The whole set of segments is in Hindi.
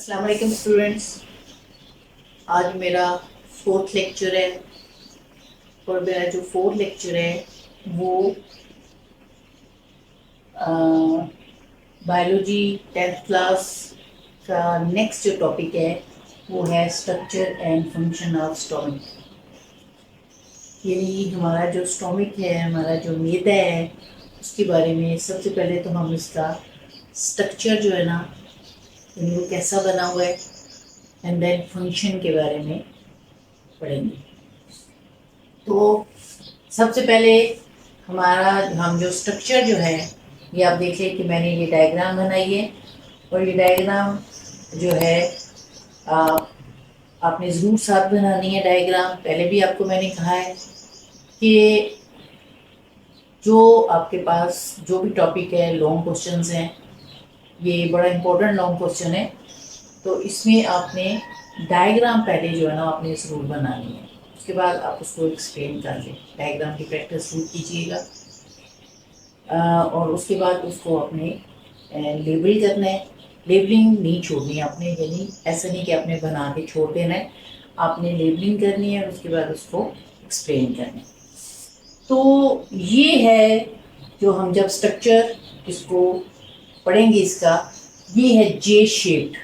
अस्सलाम वालेकुम स्टूडेंट्स। आज मेरा फोर्थ लेक्चर है और मेरा जो फोर्थ लेक्चर है वो बायोलॉजी 10th क्लास का नेक्स्ट जो टॉपिक है वो है structure and function of stomach. यानी हमारा जो स्टोमिक है, हमारा जो मैदा है, उसके बारे में सबसे पहले तो हम इसका स्ट्रक्चर जो है ना, यानी वो कैसा बना हुआ है, एंड देन फंक्शन के बारे में पढ़ेंगे। तो सबसे पहले हमारा हम जो स्ट्रक्चर जो है, ये आप देख लें कि मैंने ये डायग्राम बनाई है और ये डायग्राम जो है आपने ज़रूर साथ बनानी है डायग्राम। पहले भी आपको मैंने कहा है कि जो आपके पास जो भी टॉपिक है, लॉन्ग क्वेश्चंस हैं, ये बड़ा इम्पोर्टेंट लॉन्ग क्वेश्चन है, तो इसमें आपने डायग्राम पहले जो है ना आपने ज़रूर बनानी है। उसके बाद आप उसको एक्सप्लेन कर लें, डायग्राम की प्रैक्टिस ज़रूर कीजिएगा। और उसके बाद उसको आपने लेबल करना है। लेबलिंग नहीं छोड़नी है आपने, यानी ऐसा नहीं कि आपने बना के छोड़ देना है, आपने लेबलिंग करनी है और उसके बाद उसको एक्सप्लेन करना है। तो ये है जो हम जब स्ट्रक्चर इसको पढ़ेंगे, इसका ये है जे शेप्ड।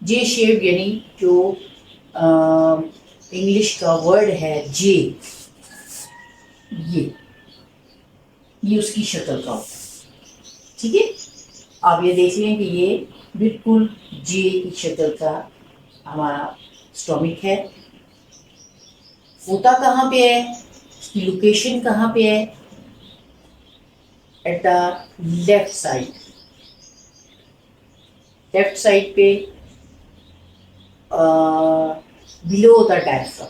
जे शेप यानी जो इंग्लिश का वर्ड है जे, ये उसकी शक्ल का होता है। ठीक है, आप ये देख लें कि ये बिल्कुल जे की शक्ल का हमारा स्टोमिक है। होता कहाँ पे है, उसकी लोकेशन कहाँ पे है? At the left side, left side पे बिलो द डायफ्राम,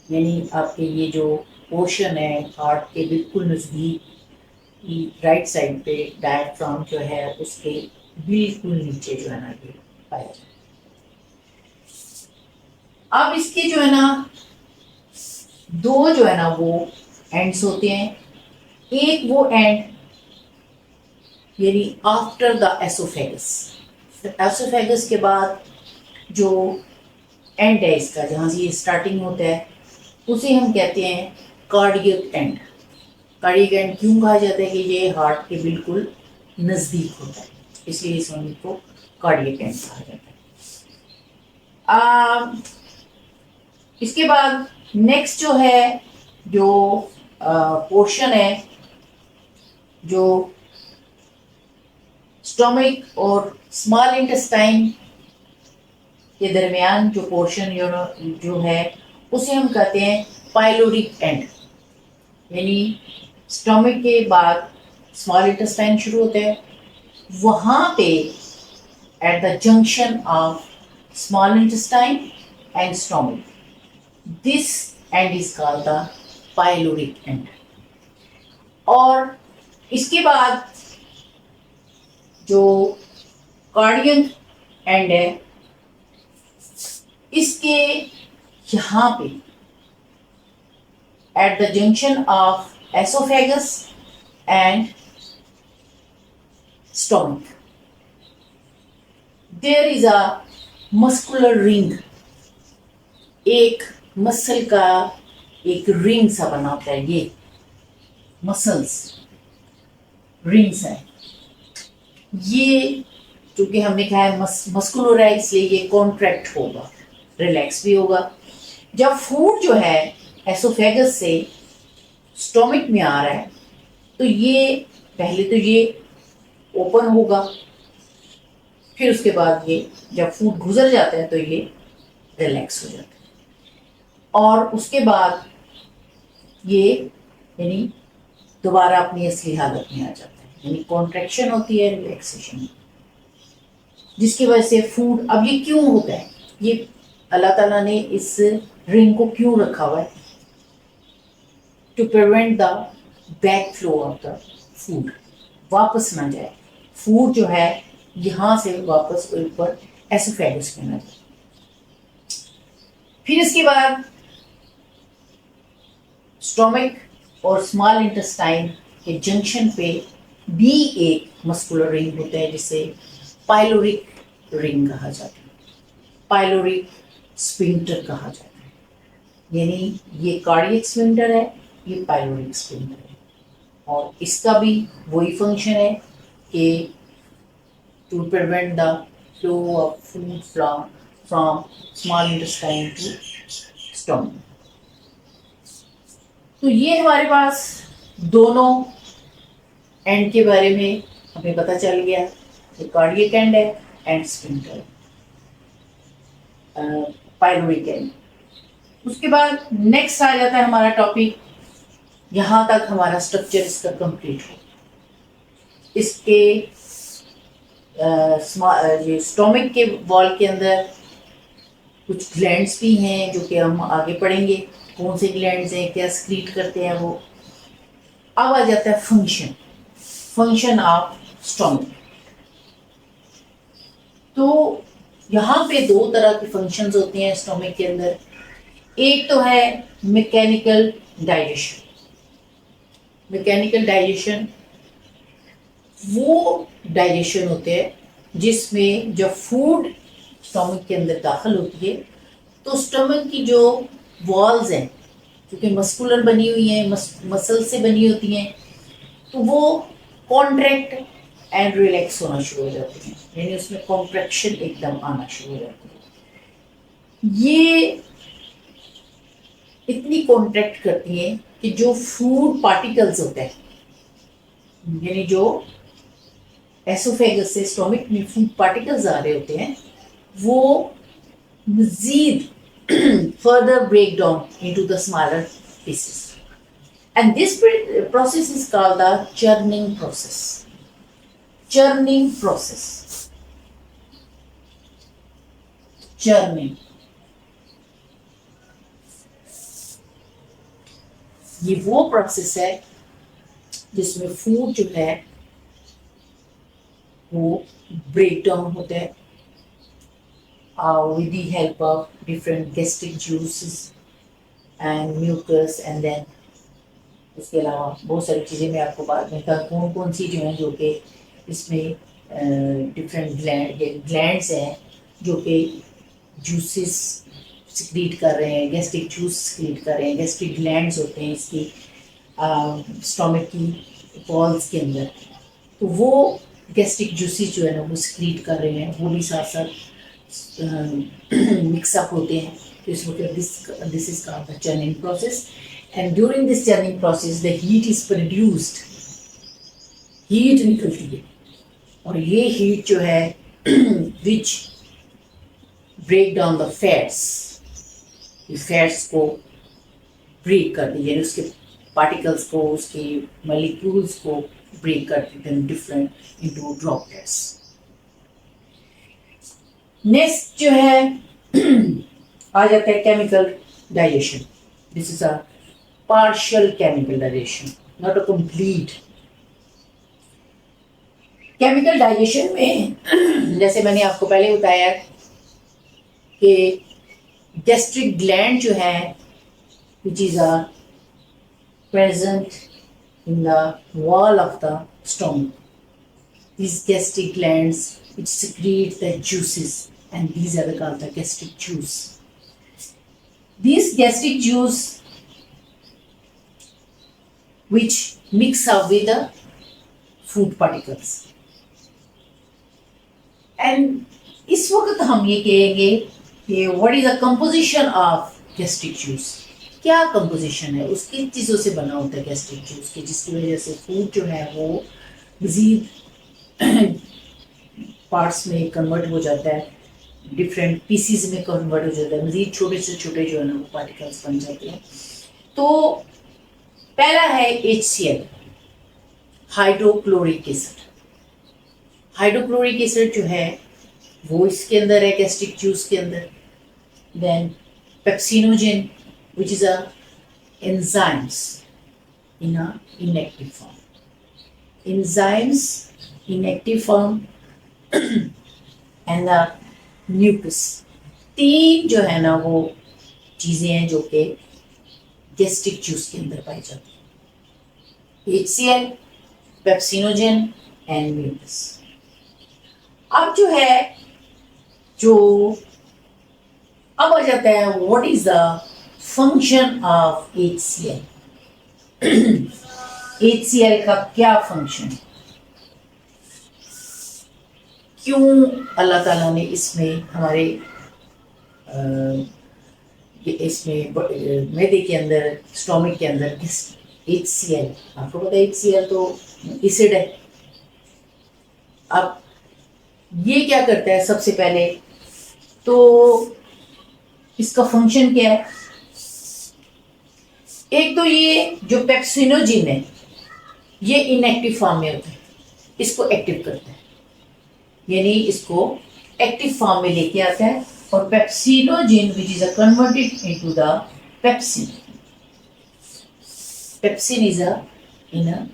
यानी आपके ये जो पोर्शन है हार्ट के बिल्कुल नज़दीक, राइट साइड पे डायफ्राम जो है उसके बिल्कुल नीचे जो है ना ये पाया जाता है। अब इसके जो है ना दो जो है ना वो एंड्स होते हैं। एक वो एंड यानी आफ्टर द एसोफेगस, एसोफेगस के बाद जो एंड है इसका, जहाँ से ये स्टार्टिंग होता है, उसे हम कहते हैं कार्डियक एंड। कार्डियक एंड क्यों कहा जाता है कि ये हार्ट के बिल्कुल नज़दीक होता है, इसलिए इस एंड को कार्डियक एंड कहा जाता है। इसके बाद नेक्स्ट जो है, जो पोर्शन है, जो स्टोमिक और स्मॉल इंटेस्टाइन के दरमियान जो पोर्शन जो है उसे हम कहते हैं पाइलोरिक एंड। यानी स्टोमिक के बाद स्मॉल इंटेस्टाइन शुरू होता है, वहाँ पे at the junction of small intestine and stomach, this and is called the pyloric and. और इसके बाद जो कार्डियक एंड है, इसके यहाँ पे at the junction of oesophagus and stomach there is a muscular ring. एक मसल का एक रिंग सा बना होता है, ये मसल्स रिंग्स है। ये चूंकि हमने कहा है मस्कुलर है, इसलिए ये कॉन्ट्रैक्ट होगा, रिलैक्स भी होगा। जब फूड जो है एसोफेगस से स्टोमिक में आ रहा है तो ये पहले तो ये ओपन होगा, फिर उसके बाद ये जब फूड गुजर जाता है तो ये रिलैक्स हो जाता है, और उसके बाद ये यानी दोबारा अपनी असली हालत में आ जाता है। यानी कॉन्ट्रैक्शन होती है, रिलैक्सेशन, जिसकी वजह से फूड, अब ये क्यों होता है, ये अल्लाह ताला ने इस रिंग को क्यों रखा हुआ है? To prevent the back flow of the food, वापस ना जाए फूड जो है यहाँ से वापस ऊपर एसोफेगस में ना जाए। फिर इसके बाद स्टोमिक और स्मॉल इंटेस्टाइन के जंक्शन पे भी एक मस्कुलर रिंग होता है, जिसे पाइलोरिक रिंग कहा जाता है, पाइलोरिक स्फिंक्टर कहा जाता है। यानी ये कार्डियक स्फिंक्टर है, ये पाइलोरिक स्फिंक्टर है, और इसका भी वही फंक्शन है कि to prevent the flow of food from small intestine to stomach. तो ये हमारे पास दोनों एंड के बारे में हमें पता चल गया, ये कार्डियक एंड है एंड स्फिंक्टर, पाइलोरिक एंड। उसके बाद नेक्स्ट आ जाता है हमारा टॉपिक, यहाँ तक हमारा स्ट्रक्चर इसका कंप्लीट हो। इसके ये स्टोमिक के वॉल के अंदर कुछ ग्लैंड्स भी हैं जो कि हम आगे पढ़ेंगे, कौन से ग्लैंड्स हैं, क्या स्क्रीट करते हैं वो। अब आ जाता है फंक्शन ऑफ स्टोमिक। तो यहाँ पे दो तरह के फंक्शंस होते हैं स्टोमिक के अंदर। एक तो है मैकेनिकल डाइजेशन। मैकेनिकल डाइजेशन वो डाइजेशन होते हैं जिसमें जब फूड स्टोमक के अंदर दाखिल होती है तो स्टोमक की जो वॉल्स हैं, क्योंकि मस्कुलर बनी हुई हैं, मसल से बनी होती हैं, तो वो कॉन्ट्रैक्ट एंड रिलैक्स होना शुरू हो जाती हैं, यानी उसमें कॉन्ट्रैक्शन एकदम आना शुरू हो जाती है। ये इतनी कॉन्ट्रैक्ट करती हैं कि जो फूड पार्टिकल्स होते हैं, यानी जो एसोफेगस से स्टोमक में फूड पार्टिकल्स आ रहे होते हैं, वो मजीद further break down into the smaller pieces, and this process is called the churning process. Churning process, churning, ये वो प्रोसेस है जिसमें फूड जो है वो ब्रेक डाउन होता है with the help of different gastric juices and mucus, and then उसके अलावा बहुत सारी चीज़ें मैं आपको बाद में कहा कौन कौन सी जो हैं जो कि इसमें डिफरेंट ग्लैंड्स हैं जो कि जूसेस सिक्रीट कर रहे हैं, गैस्ट्रिक जूस सिक्रीट कर रहे हैं। गैस्ट्रिक ग्लैंड्स होते हैं इसकी स्टोमक की वॉल्स के अंदर, तो वो गैस्ट्रिक जूसेस जो है ना वो सिक्रीट कर रहे हैं, वो भी साथ साथ मिक्सअप होते हैं। तो इस वक्त this is called the churning process, and during this churning process the heat is produced, heat निकलती है, और ये हीट जो है which break down the fats, fats को ब्रेक कर दी, यानी उसके पार्टिकल्स को, उसके मॉलिक्यूल्स को ब्रेक कर देते हैं डिफरेंट इनटू ड्रॉपलेट्स। नेक्स्ट जो है आ जाता है chemical digestion. This is a partial chemical digestion, not a complete. Chemical digestion में जैसे मैंने आपको पहले बताया कि गैस्ट्रिक ग्लैंड जो है which is present in the wall of the stomach. These gastric glands which secrete the juices, and these are called the gastric juice. These gastric juice which mix up with the food particles. And इस वक्त हम ये कहेंगे कि what is the composition of gastric juice? क्या कंपोजिशन है उसकी, चीज़ों से बना होता है गैस्ट्रिक जूस की, जिसकी वजह से फूड जो है वो मज़ीद पार्ट्स में कन्वर्ट हो जाता है, डिफरेंट पीसीज में कन्वर्ट हो जाता है, मज़ीद छोटे से छोटे जो है ना वो पार्टिकल्स बन जाते हैं। तो पहला है HCl, hydrochloric acid. Hydrochloric acid जो है वो इसके अंदर है, गैस्ट्रिक जूस के अंदर। Then pepsinogen which is a enzymes in a inactive form. Enzymes inactive form and the mucus, तीन जो है ना वो चीज़ें हैं जो कि गैस्ट्रिक जूस के अंदर पाई जाती हैं, HCl, पेप्सिनोजेन एंड म्यूकस। अब जो है जो अब आ जाता है, what is the function of HCl। HCl का क्या फंक्शन, क्यों अल्लाह ताला ने इसमें हमारे इसमें मैदे के अंदर, स्टोमिक के अंदर HCl, आपको पता है HCl तो एसिड है। अब ये क्या करता है, सबसे पहले तो इसका फंक्शन क्या है, एक तो ये जो पेप्सिनोजिन है ये इनएक्टिव फॉर्म में होता है, इसको एक्टिव करता है, यानी इसको एक्टिव फॉर्म में लेके आता है, और pepsinogen which is converted into the pepsin, pepsin is in a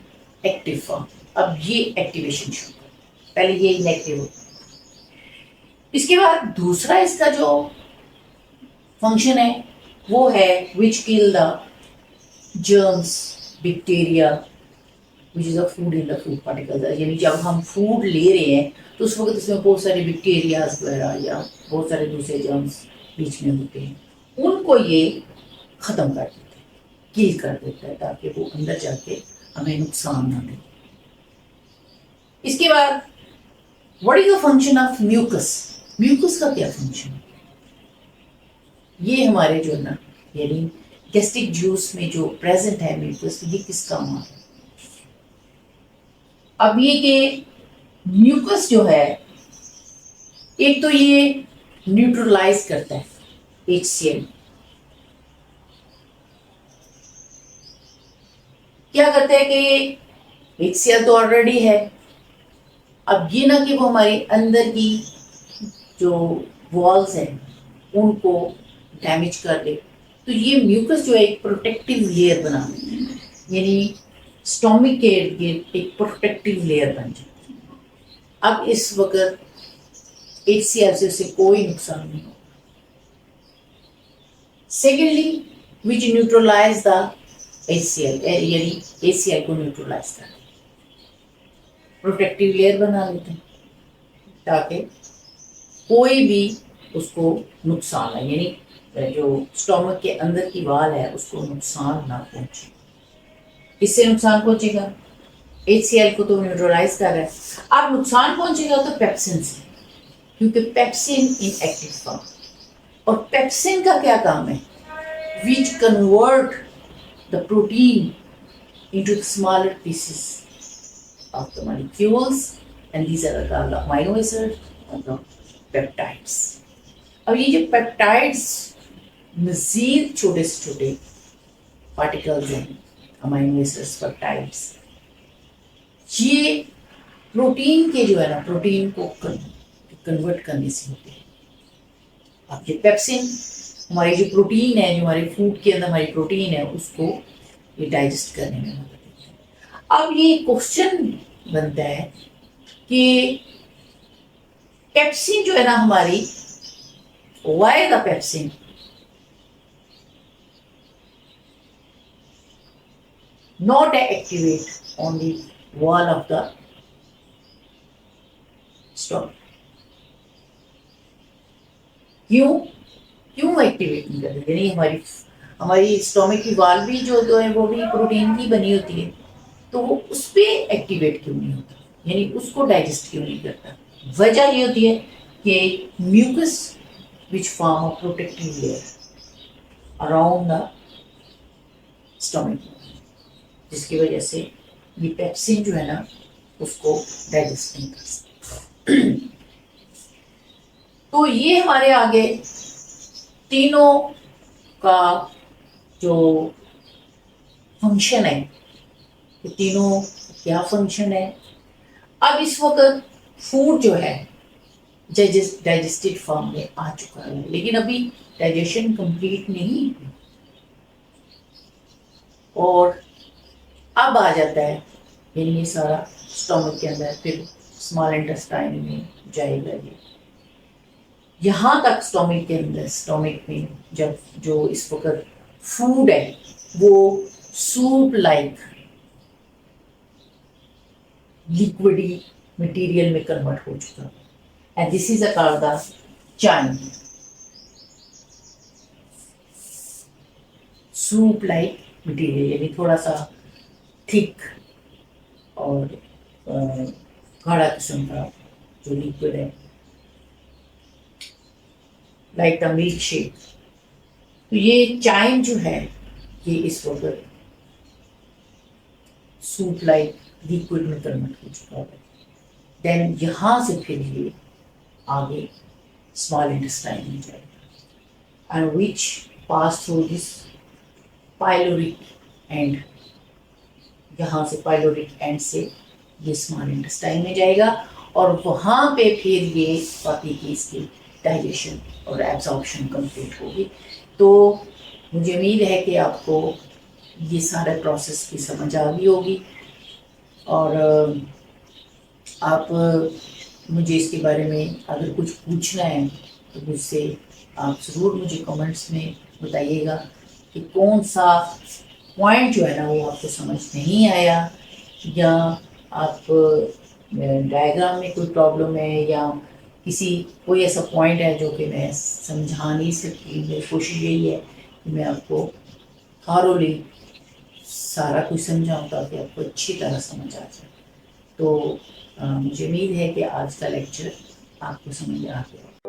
active form. अब ये एक्टिवेशन शुरू कर, पहले ये इनएक्टिव होता है। इसके बाद दूसरा इसका जो फंक्शन है वो है which kill the germs, bacteria which is a food in the food particles, यानी जब हम फूड ले रहे हैं तो उस वक्त इसमें बहुत सारे बैक्टीरियाज वगैरह या बहुत सारे दूसरे जर्म्स बीच में होते हैं, उनको ये ख़त्म कर देता है, किल कर देता है, ताकि वो अंदर जाके हमें नुकसान ना दे। इसके बाद what is the function of mucus, mucus का क्या फंक्शन है, ये हमारे जो ना यानी गैस्ट्रिक जूस में जो प्रेजेंट है म्यूकस, ये किस काम आता है। अब ये कि म्यूकस जो है, एक तो ये न्यूट्रलाइज करता है HCl, क्या करता है कि HCl तो ऑलरेडी है, अब ये ना कि वो हमारे अंदर की जो वॉल्स हैं उनको डैमेज कर दे, तो ये म्यूकस जो है एक प्रोटेक्टिव लेयर बना देता है, यानी स्टोमिक के इर्द गिर्द एक प्रोटेक्टिव लेयर बन जाती है। अब इस वक्त HCl से उसे कोई नुकसान नहीं होगा। Secondly which neutralise the HCl, यानी HCl को न्यूट्रलाइज कर प्रोटेक्टिव लेयर बना लेते हैं, ताकि कोई भी उसको नुकसान है, यानी जो स्टोमक के अंदर की वाल है उसको नुकसान ना पहुंचे। इससे नुकसान पहुंचेगा, HCl को तो न्यूट्रलाइज कर रहा है, अब नुकसान पहुंचेगा तो पेप्सिन से, क्योंकि पेप्सिन इन एक्टिव फॉर्म, और पेप्सिन का क्या काम है, which convert the protein into the smaller pieces of the molecules, and these are called amino acids or the peptides। अब ये जो पेप्टाइड्स मजीद छोटे से छोटे पार्टिकल्स हैं, अमाइनो एसिड्स, पेप्टाइड्स, ये प्रोटीन के जो है ना, प्रोटीन को कन्वर्ट करने से होते हैं। अब ये पेप्सिन हमारी जो प्रोटीन है, जो हमारे फूड के अंदर हमारी प्रोटीन है, उसको ये डाइजेस्ट करने में मदद देती है। अब ये क्वेश्चन बनता है कि पेप्सिन जो है ना हमारी, why the pepsin not activate on the wall of the stomach, क्यों एक्टिवेट नहीं करते, यानी हमारी स्टोमिक की वाल भी जो है वो भी प्रोटीन की बनी होती है, तो वो उस पर एक्टिवेट क्यों नहीं होता, यानी उसको डाइजेस्ट क्यों नहीं करता। वजह ये होती है कि mucus which form a protective layer around the stomach, जिसकी वजह से ये पेप्सिन जो है ना उसको डाइजेस्ट नहीं कर सकता। तो ये हमारे आगे तीनों का जो फंक्शन है, ये तीनों क्या फंक्शन है। अब इस वक्त फूड जो है डाइजेस्टेड फॉर्म में आ चुका है, लेकिन अभी डाइजेशन कंप्लीट नहीं हुई, और अब आ जाता है, यानी ये सारा स्टोमक के अंदर, फिर स्मॉल इंटेस्टाइन में जाएगा। ये यहाँ तक स्टोमक के अंदर, स्टोमक में जब जो इस वक्त फूड है वो सूप लाइक लिक्विडी मटेरियल में कन्वर्ट हो चुका है, and this is called the chyme, soup like material, यानी थोड़ा सा थिक और गाढ़ा किस्म का जो लिक्विड है, लाइक द मिल्क शेक। तो ये चाइम जो है ये इस वक्त सूप लाइक लिक्विड में कन्वर्ट हो चुका है। देन यहाँ से फिर ये आगे स्मॉल इंटेस्टाइन में जाएगा and which pass through this pyloric and, यहाँ से पाइलोरिक एंड से ये स्मॉल इंटेस्टाइन में जाएगा और वहाँ पे फिर ये बाकी की इसकी डाइजेशन और एब्जॉर्प्शन कंप्लीट होगी। तो मुझे उम्मीद है कि आपको ये सारे प्रोसेस की समझ आ गई होगी और आप मुझे इसके बारे में अगर कुछ पूछना है तो मुझसे आप ज़रूर मुझे कमेंट्स में बताइएगा कि कौन सा पॉइंट जो है ना वो आपको समझ नहीं आया, या आप डायग्राम में कोई प्रॉब्लम है, या कोई ऐसा पॉइंट है जो कि मैं समझा नहीं सकती। मेरी कोशिश यही है कि मैं आपको थॉरोली सारा कुछ समझाऊँ ताकि आपको अच्छी तरह समझ आ जाए। तो मुझे उम्मीद है कि आज का लेक्चर आपको समझ आ गया।